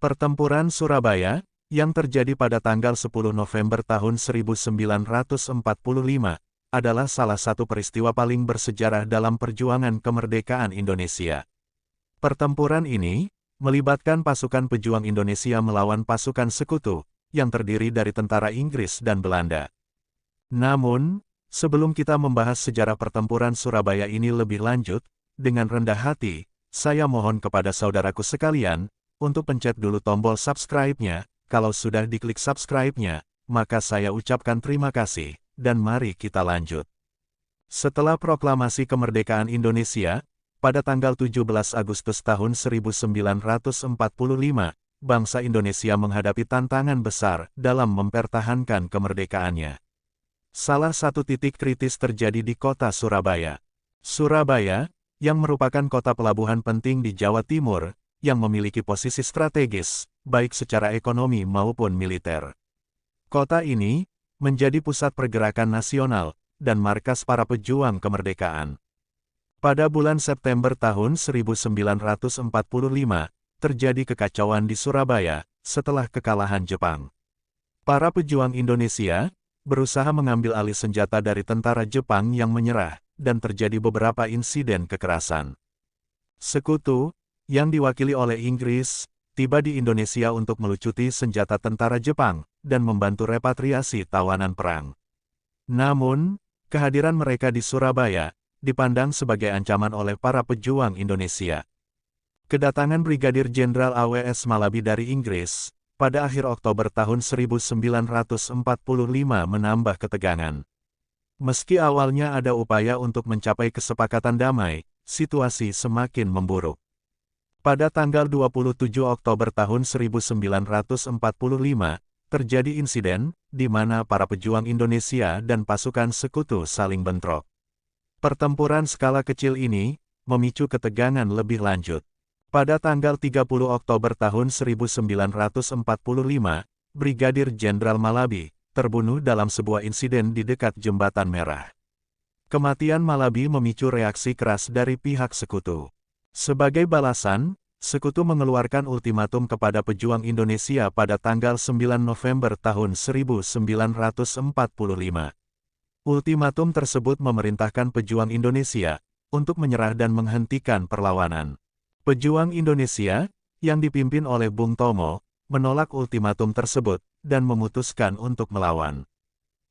Pertempuran Surabaya, yang terjadi pada tanggal 10 November tahun 1945, adalah salah satu peristiwa paling bersejarah dalam perjuangan kemerdekaan Indonesia. Pertempuran ini melibatkan pasukan pejuang Indonesia melawan pasukan sekutu, yang terdiri dari tentara Inggris dan Belanda. Namun, sebelum kita membahas sejarah pertempuran Surabaya ini lebih lanjut, dengan rendah hati, saya mohon kepada saudaraku sekalian, untuk pencet dulu tombol subscribe-nya. Kalau sudah diklik subscribe-nya, maka saya ucapkan terima kasih, dan mari kita lanjut. Setelah proklamasi kemerdekaan Indonesia, pada tanggal 17 Agustus tahun 1945, bangsa Indonesia menghadapi tantangan besar dalam mempertahankan kemerdekaannya. Salah satu titik kritis terjadi di kota Surabaya. Surabaya, yang merupakan kota pelabuhan penting di Jawa Timur, yang memiliki posisi strategis, baik secara ekonomi maupun militer. Kota ini menjadi pusat pergerakan nasional dan markas para pejuang kemerdekaan. Pada bulan September tahun 1945, terjadi kekacauan di Surabaya setelah kekalahan Jepang. Para pejuang Indonesia berusaha mengambil alih senjata dari tentara Jepang yang menyerah, dan terjadi beberapa insiden kekerasan. Sekutu, yang diwakili oleh Inggris, tiba di Indonesia untuk melucuti senjata tentara Jepang, dan membantu repatriasi tawanan perang. Namun, kehadiran mereka di Surabaya, dipandang sebagai ancaman oleh para pejuang Indonesia. Kedatangan Brigadir Jenderal AWS Malabi dari Inggris, pada akhir Oktober tahun 1945 menambah ketegangan. Meski awalnya ada upaya untuk mencapai kesepakatan damai, situasi semakin memburuk. Pada tanggal 27 Oktober tahun 1945, terjadi insiden, di mana para pejuang Indonesia dan pasukan sekutu saling bentrok. Pertempuran skala kecil ini, memicu ketegangan lebih lanjut. Pada tanggal 30 Oktober tahun 1945, Brigadir Jenderal Malabi, terbunuh dalam sebuah insiden di dekat Jembatan Merah. Kematian Malabi memicu reaksi keras dari pihak sekutu. Sebagai balasan, sekutu mengeluarkan ultimatum kepada pejuang Indonesia pada tanggal 9 November tahun 1945. Ultimatum tersebut memerintahkan pejuang Indonesia untuk menyerah dan menghentikan perlawanan. Pejuang Indonesia, yang dipimpin oleh Bung Tomo, menolak ultimatum tersebut dan memutuskan untuk melawan.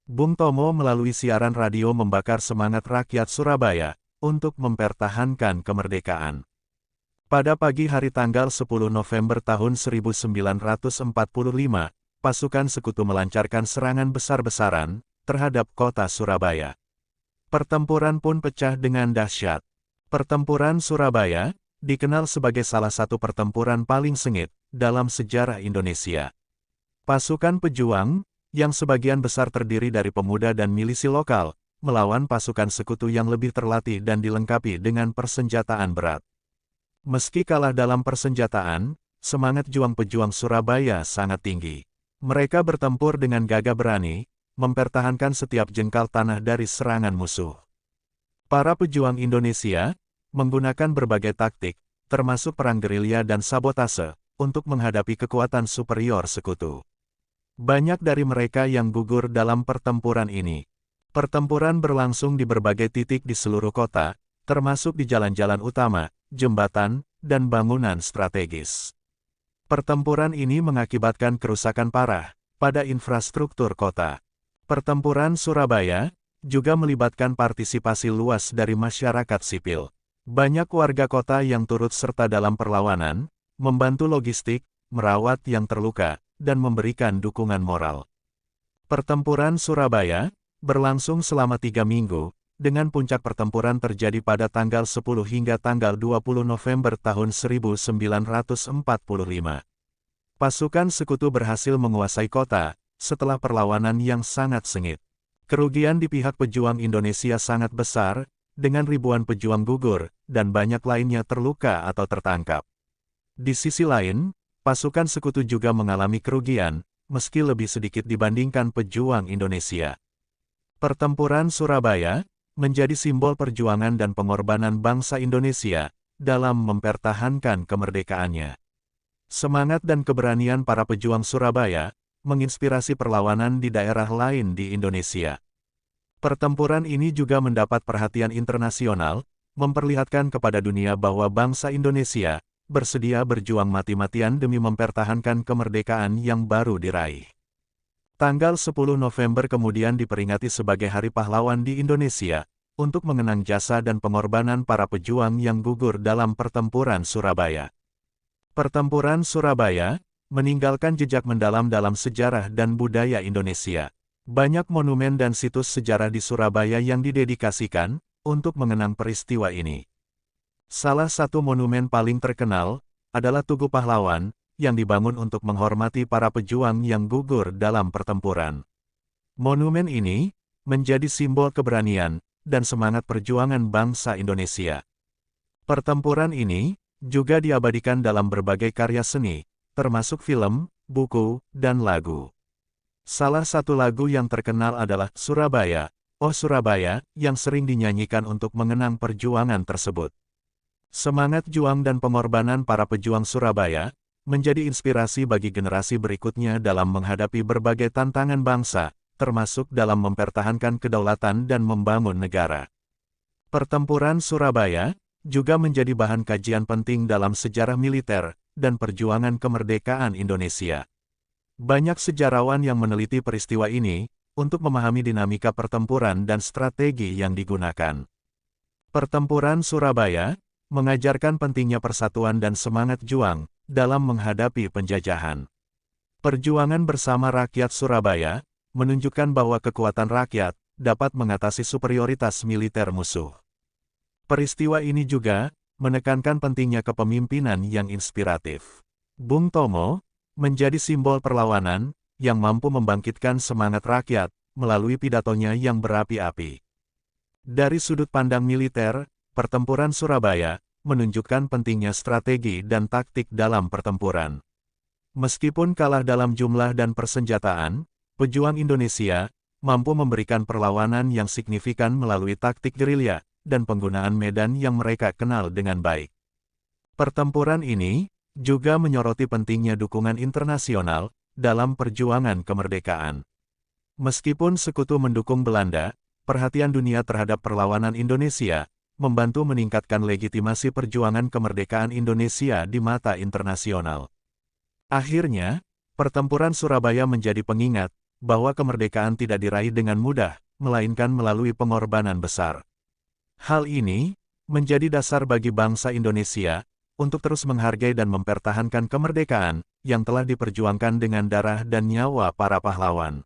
Bung Tomo melalui siaran radio membakar semangat rakyat Surabaya untuk mempertahankan kemerdekaan. Pada pagi hari tanggal 10 November tahun 1945, pasukan sekutu melancarkan serangan besar-besaran terhadap kota Surabaya. Pertempuran pun pecah dengan dahsyat. Pertempuran Surabaya dikenal sebagai salah satu pertempuran paling sengit dalam sejarah Indonesia. Pasukan pejuang, yang sebagian besar terdiri dari pemuda dan milisi lokal, melawan pasukan sekutu yang lebih terlatih dan dilengkapi dengan persenjataan berat. Meski kalah dalam persenjataan, semangat juang pejuang Surabaya sangat tinggi. Mereka bertempur dengan gagah berani, mempertahankan setiap jengkal tanah dari serangan musuh. Para pejuang Indonesia menggunakan berbagai taktik, termasuk perang gerilya dan sabotase, untuk menghadapi kekuatan superior sekutu. Banyak dari mereka yang gugur dalam pertempuran ini. Pertempuran berlangsung di berbagai titik di seluruh kota, termasuk di jalan-jalan utama, jembatan, dan bangunan strategis. Pertempuran ini mengakibatkan kerusakan parah pada infrastruktur kota. Pertempuran Surabaya juga melibatkan partisipasi luas dari masyarakat sipil. Banyak warga kota yang turut serta dalam perlawanan, membantu logistik, merawat yang terluka, dan memberikan dukungan moral. Pertempuran Surabaya berlangsung selama 3 minggu, dengan puncak pertempuran terjadi pada tanggal 10 hingga tanggal 20 November tahun 1945. Pasukan sekutu berhasil menguasai kota, setelah perlawanan yang sangat sengit. Kerugian di pihak pejuang Indonesia sangat besar, dengan ribuan pejuang gugur, dan banyak lainnya terluka atau tertangkap. Di sisi lain, pasukan sekutu juga mengalami kerugian, meski lebih sedikit dibandingkan pejuang Indonesia. Pertempuran Surabaya menjadi simbol perjuangan dan pengorbanan bangsa Indonesia dalam mempertahankan kemerdekaannya. Semangat dan keberanian para pejuang Surabaya menginspirasi perlawanan di daerah lain di Indonesia. Pertempuran ini juga mendapat perhatian internasional, memperlihatkan kepada dunia bahwa bangsa Indonesia bersedia berjuang mati-matian demi mempertahankan kemerdekaan yang baru diraih. Tanggal 10 November kemudian diperingati sebagai Hari Pahlawan di Indonesia, untuk mengenang jasa dan pengorbanan para pejuang yang gugur dalam pertempuran Surabaya. Pertempuran Surabaya meninggalkan jejak mendalam dalam sejarah dan budaya Indonesia. Banyak monumen dan situs sejarah di Surabaya yang didedikasikan untuk mengenang peristiwa ini. Salah satu monumen paling terkenal adalah Tugu Pahlawan, yang dibangun untuk menghormati para pejuang yang gugur dalam pertempuran. Monumen ini menjadi simbol keberanian dan semangat perjuangan bangsa Indonesia. Pertempuran ini juga diabadikan dalam berbagai karya seni, termasuk film, buku, dan lagu. Salah satu lagu yang terkenal adalah Surabaya, Oh Surabaya, yang sering dinyanyikan untuk mengenang perjuangan tersebut. Semangat juang dan pengorbanan para pejuang Surabaya menjadi inspirasi bagi generasi berikutnya dalam menghadapi berbagai tantangan bangsa, termasuk dalam mempertahankan kedaulatan dan membangun negara. Pertempuran Surabaya juga menjadi bahan kajian penting dalam sejarah militer dan perjuangan kemerdekaan Indonesia. Banyak sejarawan yang meneliti peristiwa ini untuk memahami dinamika pertempuran dan strategi yang digunakan. Pertempuran Surabaya mengajarkan pentingnya persatuan dan semangat juang dalam menghadapi penjajahan. Perjuangan bersama rakyat Surabaya menunjukkan bahwa kekuatan rakyat dapat mengatasi superioritas militer musuh. Peristiwa ini juga menekankan pentingnya kepemimpinan yang inspiratif. Bung Tomo menjadi simbol perlawanan yang mampu membangkitkan semangat rakyat melalui pidatonya yang berapi-api. Dari sudut pandang militer, pertempuran Surabaya menunjukkan pentingnya strategi dan taktik dalam pertempuran. Meskipun kalah dalam jumlah dan persenjataan, pejuang Indonesia mampu memberikan perlawanan yang signifikan melalui taktik gerilya dan penggunaan medan yang mereka kenal dengan baik. Pertempuran ini juga menyoroti pentingnya dukungan internasional dalam perjuangan kemerdekaan. Meskipun sekutu mendukung Belanda, perhatian dunia terhadap perlawanan Indonesia membantu meningkatkan legitimasi perjuangan kemerdekaan Indonesia di mata internasional. Akhirnya, pertempuran Surabaya menjadi pengingat bahwa kemerdekaan tidak diraih dengan mudah, melainkan melalui pengorbanan besar. Hal ini menjadi dasar bagi bangsa Indonesia untuk terus menghargai dan mempertahankan kemerdekaan yang telah diperjuangkan dengan darah dan nyawa para pahlawan.